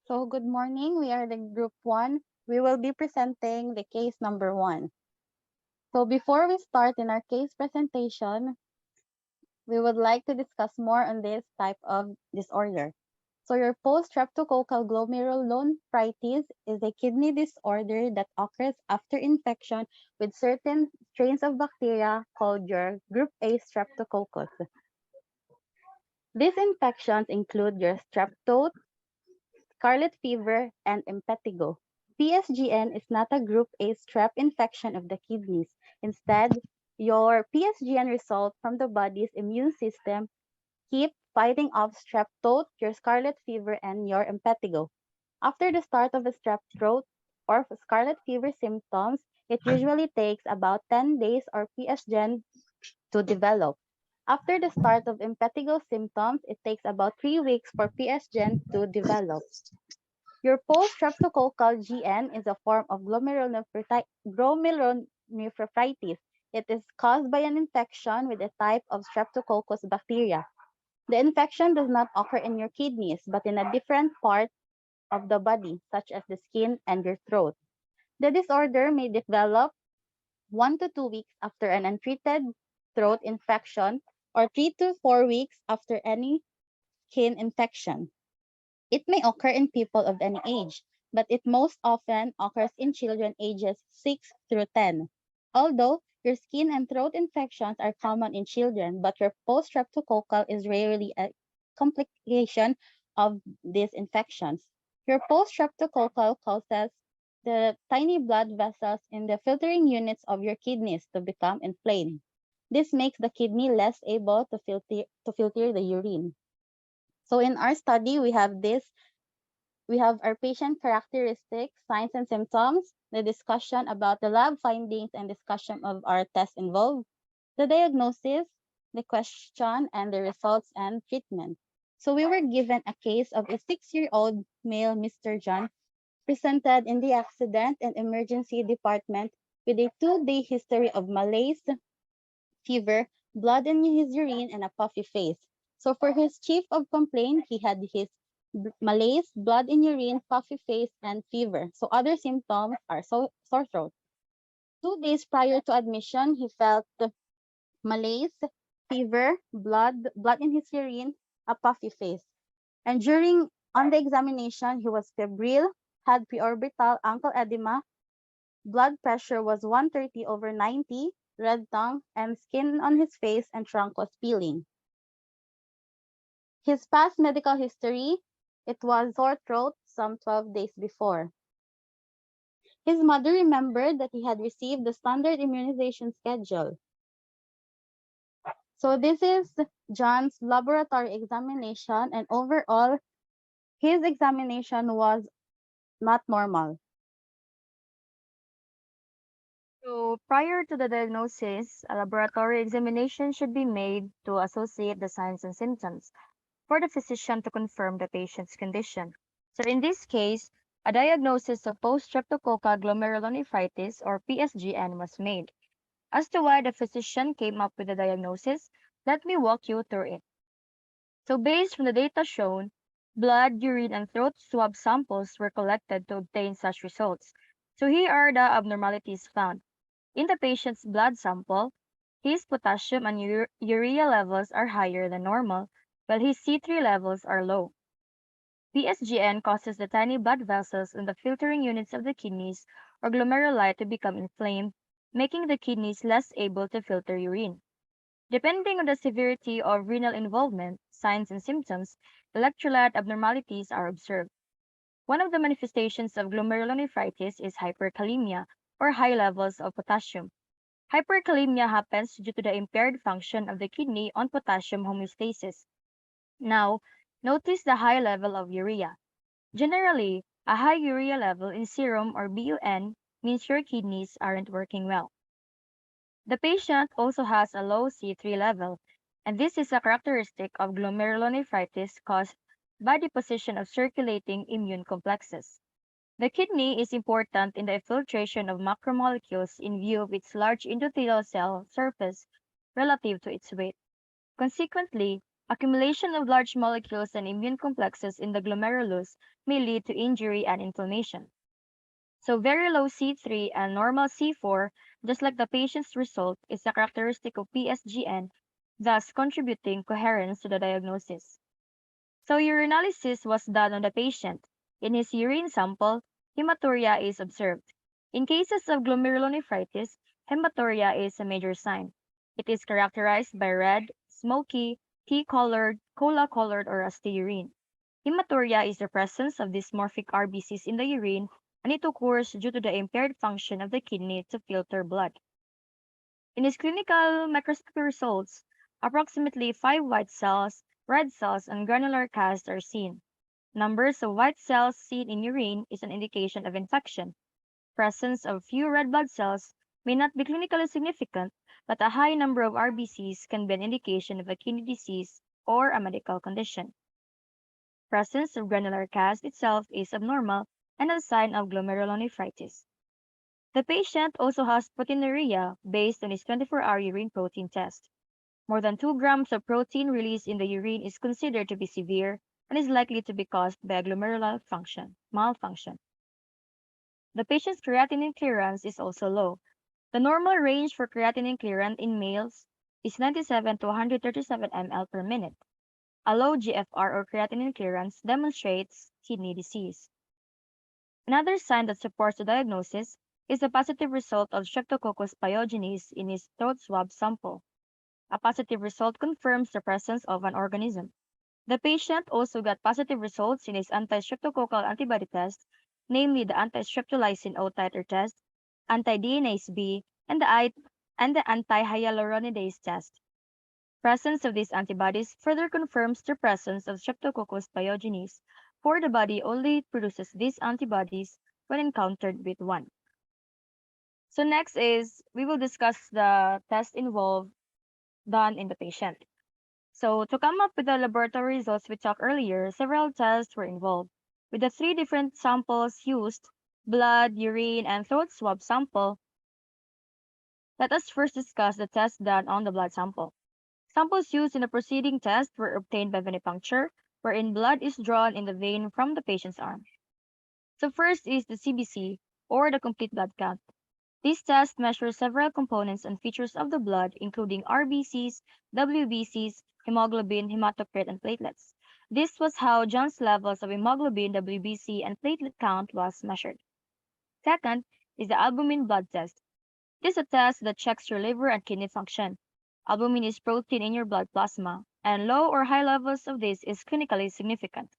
So good morning. We are the group 1. We will be presenting the case number 1. So before we start in our case presentation, we would like to discuss more on this type of disorder. So your post-streptococcal glomerulonephritis is a kidney disorder that occurs after infection with certain strains of bacteria called your group A streptococcus. These infections include your streptococcus, scarlet fever, and impetigo. PSGN is not a group A strep infection of the kidneys. Instead, your PSGN result from the body's immune system keep fighting off strep throat, your scarlet fever, and your impetigo. After the start of a strep throat or scarlet fever symptoms, it usually takes about 10 days or PSGN to develop. After the start of impetigo symptoms, it takes about 3 weeks for PSGN to develop. Your post-streptococcal GN is a form of glomerulonephritis. It is caused by an infection with a type of streptococcus bacteria. The infection does not occur in your kidneys, but in a different part of the body, such as the skin and your throat. The disorder may develop 1 to 2 weeks after an untreated throat infection or 3 to 4 weeks after any skin infection. It may occur in people of any age, but it most often occurs in children ages 6 through 10. Although your skin and throat infections are common in children, but your post-streptococcal is rarely a complication of these infections. Your post-streptococcal causes the tiny blood vessels in the filtering units of your kidneys to become inflamed. This makes the kidney less able to filter the urine. So in our study, we have our patient characteristics, signs and symptoms, the discussion about the lab findings and discussion of our test involved, the diagnosis, the question, and the results and treatment. So we were given a case of a 6-year-old male, Mr. John, presented in the accident and emergency department with a 2-day history of malaise, fever, blood in his urine, and a puffy face. So for his chief of complaint, he had his malaise, blood in urine, puffy face, and fever. So other symptoms are sore throat. 2 days prior to admission, he felt malaise, fever, blood in his urine, a puffy face. And on the examination, he was febrile, had preorbital ankle edema, blood pressure was 130/90, red tongue, and skin on his face and trunk was peeling. His past medical history, it was sore throat some 12 days before. His mother remembered that he had received the standard immunization schedule. So this is John's laboratory examination, and overall, his examination was not normal. So, prior to the diagnosis, a laboratory examination should be made to associate the signs and symptoms for the physician to confirm the patient's condition. So, in this case, a diagnosis of post-streptococcal glomerulonephritis or PSGN was made. As to why the physician came up with the diagnosis, let me walk you through it. So, based on the data shown, blood, urine, and throat swab samples were collected to obtain such results. So, here are the abnormalities found. In the patient's blood sample, his potassium and urea levels are higher than normal, while his C3 levels are low. PSGN causes the tiny blood vessels in the filtering units of the kidneys or glomeruli to become inflamed, making the kidneys less able to filter urine. Depending on the severity of renal involvement, signs and symptoms, electrolyte abnormalities are observed. One of the manifestations of glomerulonephritis is hyperkalemia, or high levels of potassium. Hyperkalemia happens due to the impaired function of the kidney on potassium homeostasis. Now, notice the high level of urea. Generally, a high urea level in serum or BUN means your kidneys aren't working well. The patient also has a low C3 level, and this is a characteristic of glomerulonephritis caused by deposition of circulating immune complexes. The kidney is important in the filtration of macromolecules in view of its large endothelial cell surface relative to its weight. Consequently, Accumulation of large molecules and immune complexes in the glomerulus may lead to injury and inflammation. So very low C3 and normal C4, just like the patient's result, is a characteristic of PSGN, thus contributing coherence to the diagnosis. So urinalysis was done on the patient. In his urine sample, hematuria is observed. In cases of glomerulonephritis, hematuria is a major sign. It is characterized by red, smoky, tea-colored, cola-colored, or rusty urine. Hematuria is the presence of dysmorphic RBCs in the urine, and it occurs due to the impaired function of the kidney to filter blood. In his clinical microscopy results, approximately 5 white cells, red cells, and granular casts are seen. Numbers of white cells seen in urine is an indication of infection. Presence of few red blood cells may not be clinically significant, but a high number of RBCs can be an indication of a kidney disease or a medical condition. Presence of granular cast itself is abnormal and a sign of glomerulonephritis. The patient also has proteinuria based on his 24-hour urine protein test. More than 2 grams of protein released in the urine is considered to be severe and is likely to be caused by a glomerular malfunction. The patient's creatinine clearance is also low. The normal range for creatinine clearance in males is 97 to 137 ml per minute. A low GFR or creatinine clearance demonstrates kidney disease. Another sign that supports the diagnosis is a positive result of Streptococcus pyogenes in his throat swab sample. A positive result confirms the presence of an organism. The patient also got positive results in his anti-streptococcal antibody test, namely the anti-streptolysin O titer test, anti-DNase B, and the anti-hyaluronidase test. Presence of these antibodies further confirms the presence of Streptococcus pyogenes, for the body only produces these antibodies when encountered with one. So next is we will discuss the test involved done in the patient. So to come up with the laboratory results we talked earlier, several tests were involved. With the 3 different samples used, blood, urine, and throat swab sample, let us first discuss the test done on the blood sample. Samples used in the preceding test were obtained by venipuncture, wherein blood is drawn in the vein from the patient's arm. So first is the CBC, or the complete blood count. This test measures several components and features of the blood, including RBCs, WBCs, hemoglobin, hematocrit, and platelets. This was how John's levels of hemoglobin, WBC, and platelet count was measured. Second is the albumin blood test. This is a test that checks your liver and kidney function. Albumin is protein in your blood plasma, and low or high levels of this is clinically significant.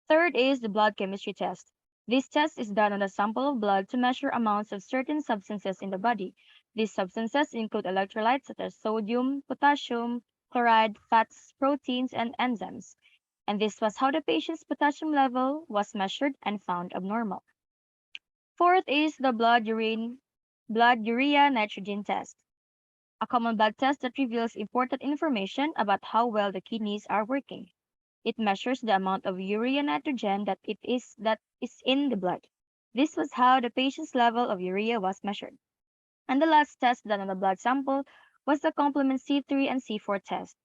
Third is the blood chemistry test. This test is done on a sample of blood to measure amounts of certain substances in the body. These substances include electrolytes such as sodium, potassium, chloride, fats, proteins, and enzymes. And this was how the patient's potassium level was measured and found abnormal. Fourth is the blood urea nitrogen test, a common blood test that reveals important information about how well the kidneys are working. It measures the amount of urea nitrogen that is in the blood. This was how the patient's level of urea was measured. And the last test done on the blood sample was the complement C3 and C4 test.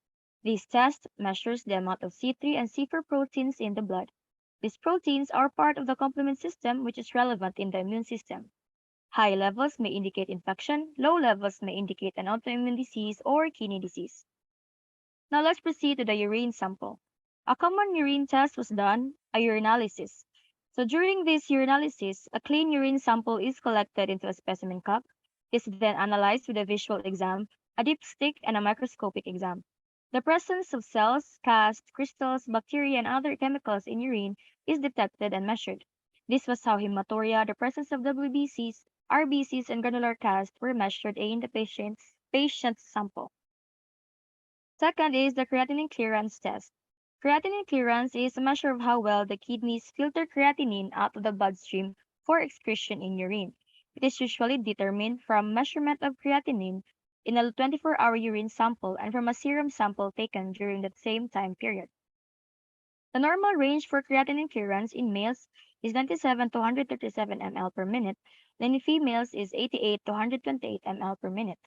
This test measures the amount of C3 and C4 proteins in the blood. These proteins are part of the complement system, which is relevant in the immune system. High levels may indicate infection, low levels may indicate an autoimmune disease or kidney disease. Now let's proceed to the urine sample. A common urine test was done, a urinalysis. So during this urinalysis, a clean urine sample is collected into a specimen cup. It is then analyzed with a visual exam, a dipstick, and a microscopic exam. The presence of cells, casts, crystals, bacteria, and other chemicals in urine is detected and measured. This was how hematuria, the presence of WBCs, RBCs, and granular casts were measured in the patient's sample. Second is the creatinine clearance test. Creatinine clearance is a measure of how well the kidneys filter creatinine out of the bloodstream for excretion in urine. It is usually determined from measurement of creatinine in a 24-hour urine sample and from a serum sample taken during the same time period. The normal range for creatinine clearance in males is 97 to 137 ml per minute, and in females is 88 to 128 ml per minute.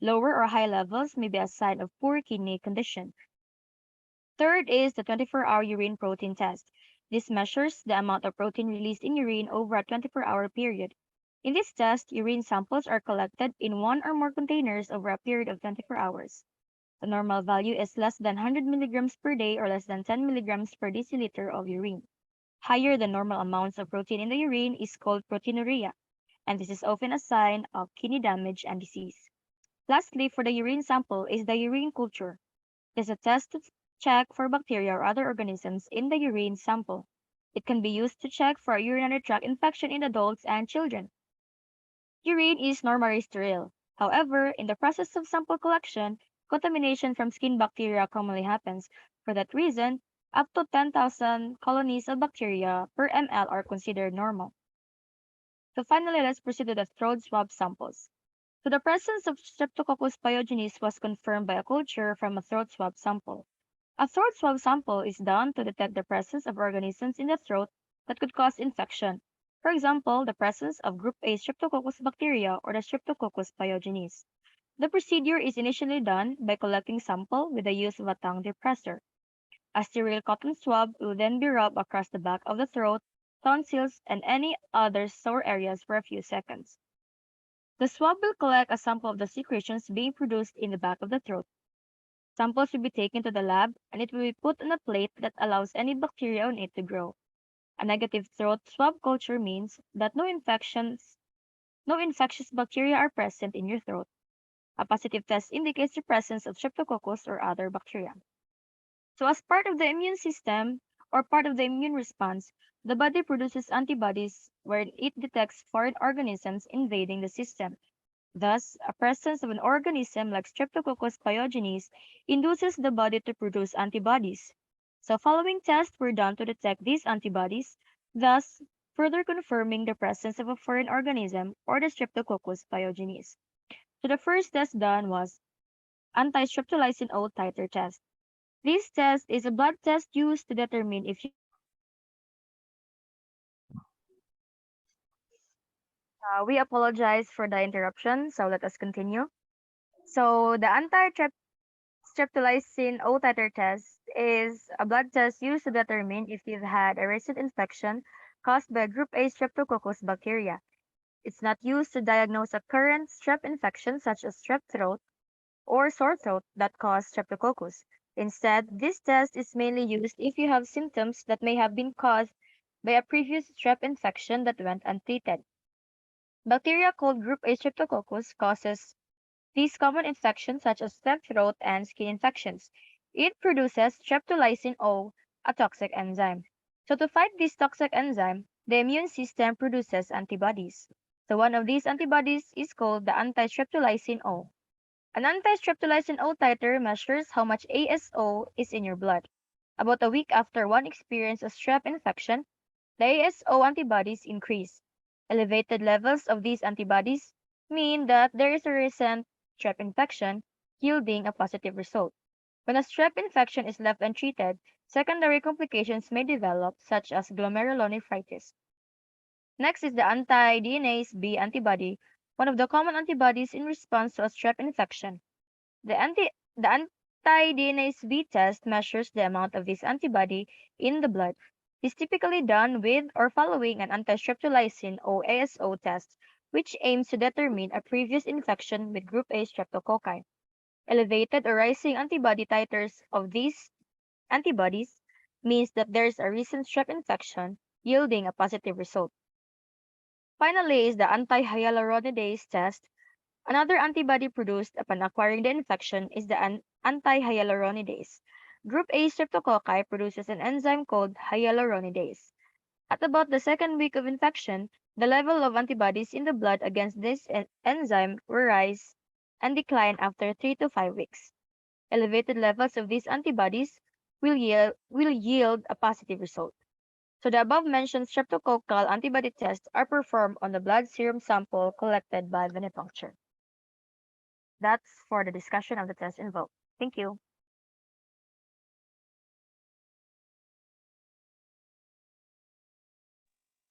Lower or high levels may be a sign of poor kidney condition. Third is the 24-hour urine protein test. This measures the amount of protein released in urine over a 24-hour period. In this test, urine samples are collected in one or more containers over a period of 24 hours. The normal value is less than 100 milligrams per day or less than 10 milligrams per deciliter of urine. Higher than normal amounts of protein in the urine is called proteinuria, and this is often a sign of kidney damage and disease. Lastly, for the urine sample is the urine culture. It is a test to check for bacteria or other organisms in the urine sample. It can be used to check for a urinary tract infection in adults and children. Urine is normally sterile. However, in the process of sample collection, contamination from skin bacteria commonly happens. For that reason, up to 10,000 colonies of bacteria per ml are considered normal. So finally, let's proceed to the throat swab samples. So the presence of Streptococcus pyogenes was confirmed by a culture from a throat swab sample. A throat swab sample is done to detect the presence of organisms in the throat that could cause infection. For example, the presence of group A Streptococcus bacteria or the Streptococcus pyogenes. The procedure is initially done by collecting sample with the use of a tongue depressor. A sterile cotton swab will then be rubbed across the back of the throat, tonsils, and any other sore areas for a few seconds. The swab will collect a sample of the secretions being produced in the back of the throat. Samples will be taken to the lab and it will be put on a plate that allows any bacteria on it to grow. A negative throat swab culture means that no infectious bacteria are present in your throat. A positive test indicates the presence of Streptococcus or other bacteria. So as part of the immune system or part of the immune response, the body produces antibodies where it detects foreign organisms invading the system. Thus, a presence of an organism like Streptococcus pyogenes induces the body to produce antibodies. So following tests were done to detect these antibodies, thus further confirming the presence of a foreign organism or the Streptococcus pyogenes. So the first test done was anti-streptolysin O titer test. This test is a blood test used to determine if we apologize for the interruption, so let us continue. So the streptolysin O titer test is a blood test used to determine if you've had a recent infection caused by group A Streptococcus bacteria. It's not used to diagnose a current strep infection such as strep throat or sore throat that cause streptococcus. Instead, this test is mainly used if you have symptoms that may have been caused by a previous strep infection that went untreated. Bacteria called group A Streptococcus causes these common infections such as strep throat and skin infections. It produces streptolysin O, a toxic enzyme. So to fight this toxic enzyme, the immune system produces antibodies. So one of these antibodies is called the anti-streptolysin O. An anti-streptolysin O titer measures how much ASO is in your blood. About a week after one experience a strep infection, the ASO antibodies increase. Elevated levels of these antibodies mean that there is a recent strep infection, yielding a positive result. When a strep infection is left untreated, secondary complications may develop, such as glomerulonephritis. Next is the anti-DNase B antibody, one of the common antibodies in response to a strep infection. The anti-DNase B test measures the amount of this antibody in the blood. It's typically done with or following an anti-streptolysin or ASO test, which aims to determine a previous infection with group A streptococci. Elevated or rising antibody titers of these antibodies means that there is a recent strep infection, yielding a positive result. Finally is the anti-hyaluronidase test. Another antibody produced upon acquiring the infection is the anti-hyaluronidase. Group A streptococci produces an enzyme called hyaluronidase. At about the second week of infection, the level of antibodies in the blood against this enzyme will rise and decline after 3 to 5 weeks. Elevated levels of these antibodies will yield a positive result. So the above mentioned streptococcal antibody tests are performed on the blood serum sample collected by venipuncture. That's for the discussion of the test involved. Thank you.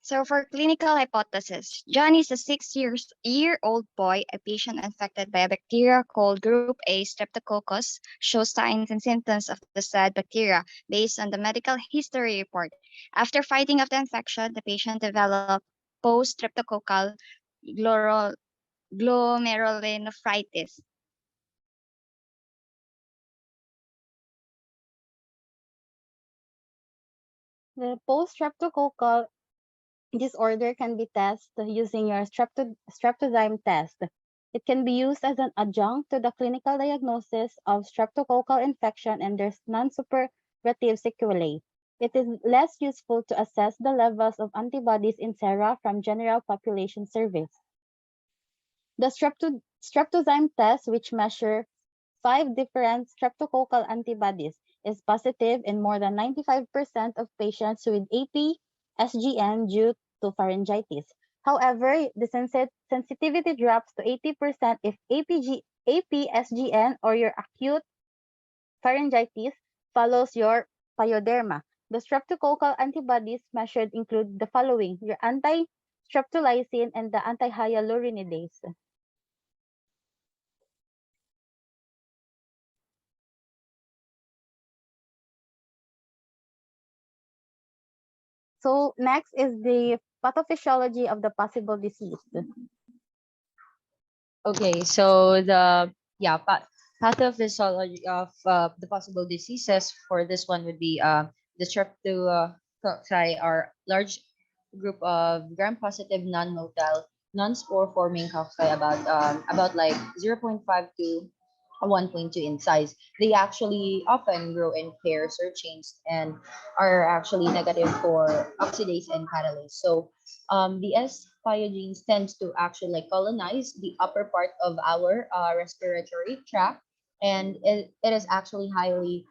So for clinical hypothesis, John is a 6-year-old boy, a patient infected by a bacteria called Group A Streptococcus, shows signs and symptoms of the said bacteria based on the medical history report. After fighting off the infection, the patient developed post-streptococcal gloro- glomerulonephritis. The post-streptococcal disorder can be tested using your streptozyme test. It can be used as an adjunct to the clinical diagnosis of streptococcal infection and their non-suppurative sequelae. It is less useful to assess the levels of antibodies in sera from general population surveys. The streptozyme test, which measures 5 different streptococcal antibodies, is positive in more than 95% of patients with AP-SGN due to pharyngitis. However, the sensitivity drops to 80% if AP-SGN or your acute pharyngitis follows your pyoderma. The streptococcal antibodies measured include the following: your anti-streptolysin and the anti-hyaluronidase. So next is the pathophysiology of the possible disease. Okay, so the pathophysiology of the possible diseases for this one would be the streptococci are large group of gram-positive non-motile non-spore forming cocci about like 0.5 to 1.2 in size. They actually often grow in pairs or chains and are actually negative for oxidase and catalase. So the S pyogenes tends to actually like colonize the upper part of our respiratory tract, and it is actually highly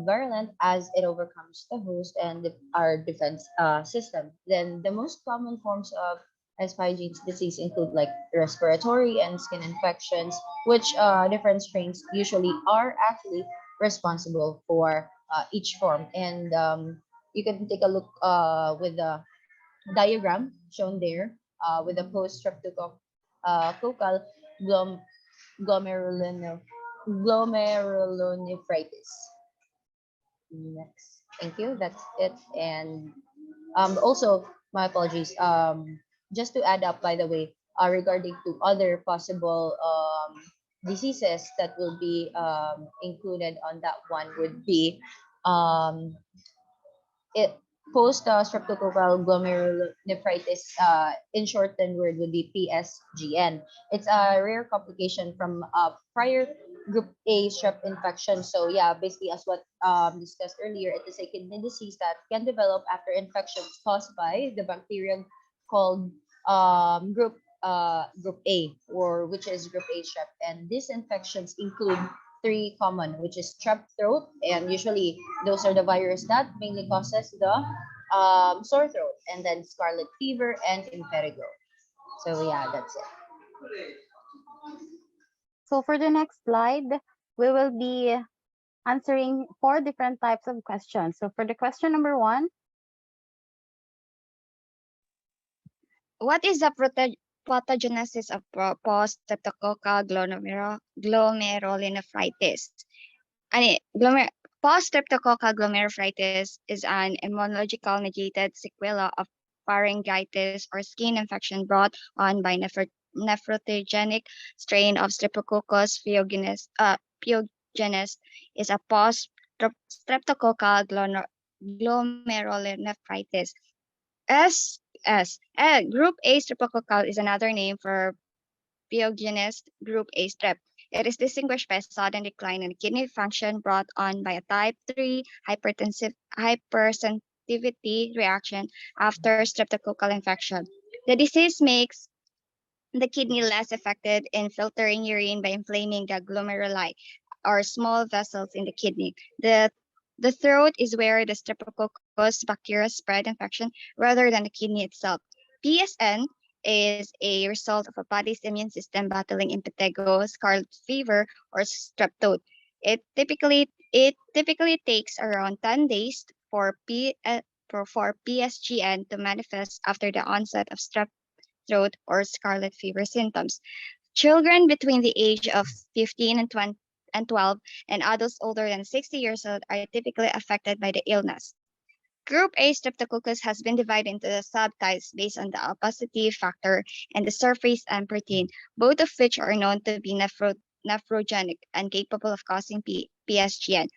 virulent as it overcomes the host and our defense system. Then the most common forms of S pyogenes disease include like respiratory and skin infections, which different strains usually are actually responsible for each form. And you can take a look with the diagram shown there with the post-streptococcal glom- glomerulonephritis. Glomerulonephritis. Next. Thank you. That's it. And also, my apologies. Just to add up, by the way, regarding to other possible diseases that will be included on that one would be um, it post streptococcal glomerulonephritis in shortened word would be PSGN. It's a rare complication from prior group A strep infection. So yeah, basically as what discussed earlier, it is a kidney disease that can develop after infections caused by the bacterium called group A, or which is group A strep, and these infections include three common, which is strep throat, and usually those are the virus that mainly causes the sore throat, and then scarlet fever and impetigo. So yeah, that's it. So for the next slide, we will be answering 4 different types of questions. So for the question number 1, What is the pathogenesis of post-streptococcal glomerulonephritis? Post-streptococcal glomerulonephritis is an immunological mediated sequela of pharyngitis or skin infection brought on by nephrogenic strain of Streptococcus pyogenes is a post-streptococcal glomerulonephritis. Group A streptococcal is another name for Pyogenes group A strep. It is distinguished by a sudden decline in kidney function brought on by a type 3 hypersensitivity reaction after streptococcal infection. The disease makes the kidney less affected in filtering urine by inflaming the glomeruli or small vessels in the kidney. The throat is where the streptococcus bacteria spread infection rather than the kidney itself. PSN is a result of a body's immune system battling impetigo, scarlet fever, or strep throat. It typically takes around 10 days for for PSGN to manifest after the onset of strep throat or scarlet fever symptoms. Children between the age of 15 and 20 and 12 and adults older than 60 years old are typically affected by the illness. Group A streptococcus has been divided into the subtypes based on the opacity factor and the surface and protein, both of which are known to be nephrogenic and capable of causing PSGN.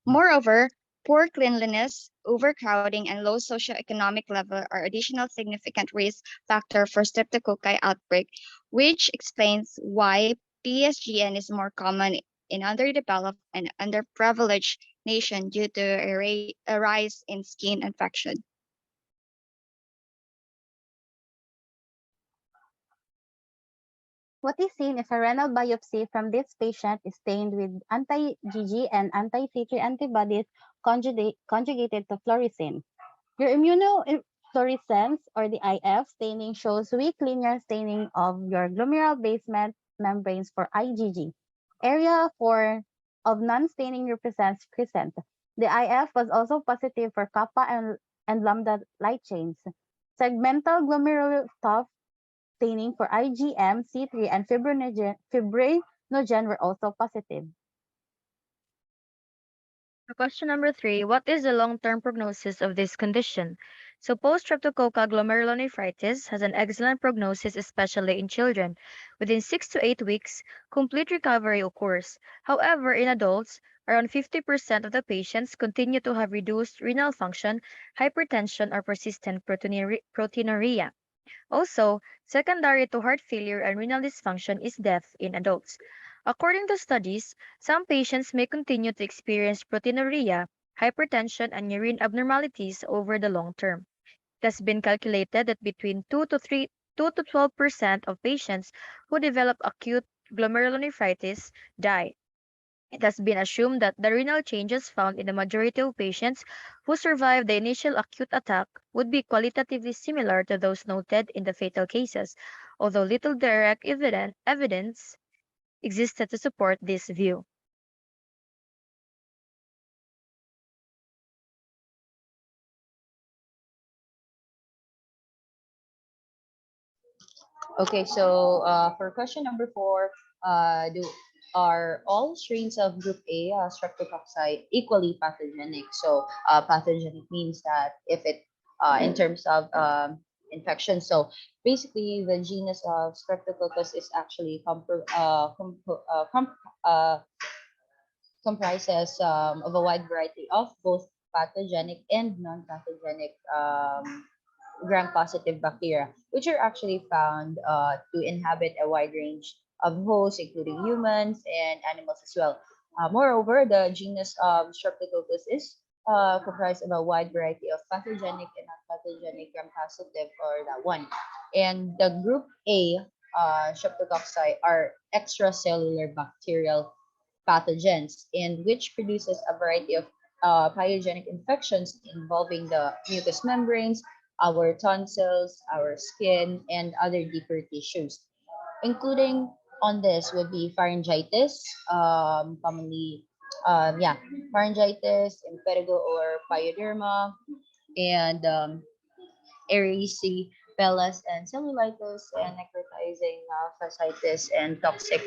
Moreover, poor cleanliness, overcrowding, and low socioeconomic level are additional significant risk factor for streptococci outbreak, which explains why PSGN is more common in underdeveloped and underprivileged nations due to a rise in skin infection. What is seen is a renal biopsy from this patient is stained with anti-GG and anti-C3 antibodies conjugated to fluorescein. Your immunofluorescence or the IF staining shows weak linear staining of your glomerular basement membranes for IgG. Area for of non-staining represents crescent. The IF was also positive for kappa and lambda light chains. Segmental glomerular staining for IgM, C3, and fibrinogen were also positive. For question number 3, what is the long-term prognosis of this condition? So post-streptococcal glomerulonephritis has an excellent prognosis, especially in children. Within 6 to 8 weeks, complete recovery occurs. However, in adults, around 50% of the patients continue to have reduced renal function, hypertension, or persistent proteinuria. Also, secondary to heart failure and renal dysfunction is death in adults. According to studies, some patients may continue to experience proteinuria, hypertension, and urine abnormalities over the long term. It has been calculated that between 2 to 12% of patients who develop acute glomerulonephritis die. It has been assumed that the renal changes found in the majority of patients who survive the initial acute attack would be qualitatively similar to those noted in the fatal cases, although little direct evidence existed to support this view. Okay, so for question number 4, do are all strains of group A streptococci equally pathogenic? So pathogenic means that if it in terms of infection. So basically, the genus of Streptococcus is actually comprises of a wide variety of both pathogenic and non-pathogenic gram-positive bacteria, which are actually found to inhabit a wide range of hosts, including humans and animals as well. Moreover, the genus Streptococcus is comprised of a wide variety of pathogenic and non-pathogenic gram-positive, or that one. And the group A Streptococci are extracellular bacterial pathogens, and which produces a variety of pyogenic infections involving the mucous membranes, our tonsils, our skin, and other deeper tissues. Including on this would be pharyngitis, commonly, yeah, pharyngitis, impetigo or pyoderma, and erysipelas and cellulitis, and necrotizing fasciitis, and toxic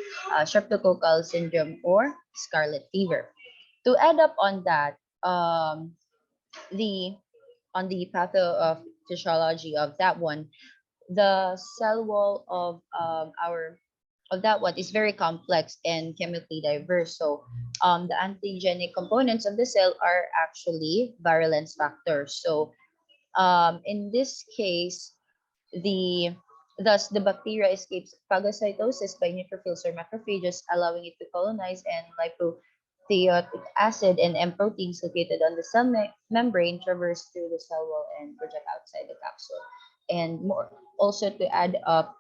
streptococcal syndrome or scarlet fever. To add up on that, the on the pathophysiology of that one, the cell wall of that one is very complex and chemically diverse. So the antigenic components of the cell are actually virulence factors. So in this case, the thus the bacteria escapes phagocytosis by neutrophils or macrophages, allowing it to colonize, and lipothiotic acid and M proteins located on the cell membrane traverse through the cell wall and project outside the capsule. And more, also to add up,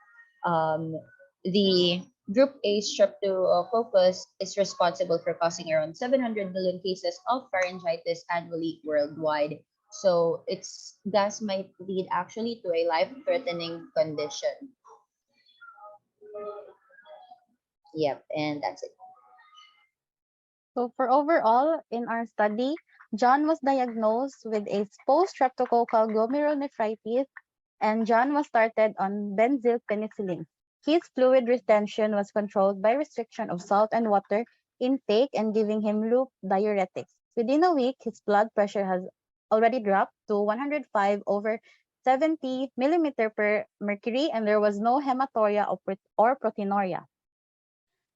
the group A streptococcus is responsible for causing around 700 million cases of pharyngitis annually worldwide. So its gas might lead actually to a life-threatening condition. Yep, and that's it. So for overall, in our study, John was diagnosed with a post-streptococcal glomerulonephritis, and John was started on benzyl penicillin. His fluid retention was controlled by restriction of salt and water intake and giving him loop diuretics. Within a week, his blood pressure has already dropped to 105 over 70 millimeter per mercury, and there was no hematuria or proteinuria.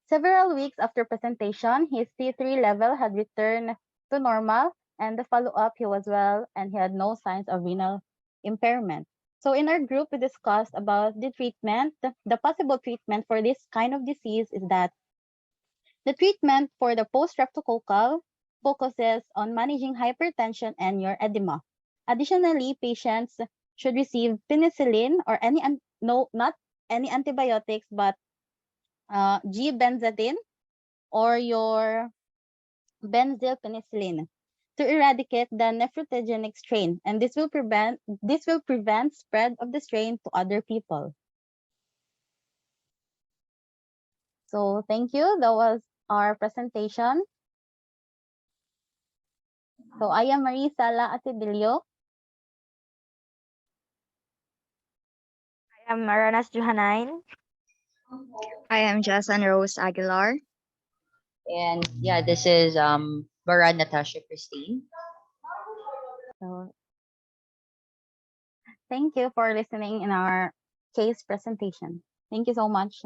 Several weeks after presentation, his T3 level had returned to normal, and the follow-up, he was well and he had no signs of renal impairment. So in our group, we discussed about the treatment. The possible treatment for this kind of disease is that the treatment for the post-streptococcal focuses on managing hypertension and your edema. Additionally, patients should receive penicillin or no, not any antibiotics, but G-benzidine or your benzyl penicillin to eradicate the nephrogenic strain, and this will prevent spread of the strain to other people. So thank you. That was our presentation. So I am Cela Acedillo. I am ARANAS JOHANNINE. I am JESSAN Rose Aguilar. And yeah, this is BARAN Natasha Christine. So thank you for listening in our case presentation. Thank you so much.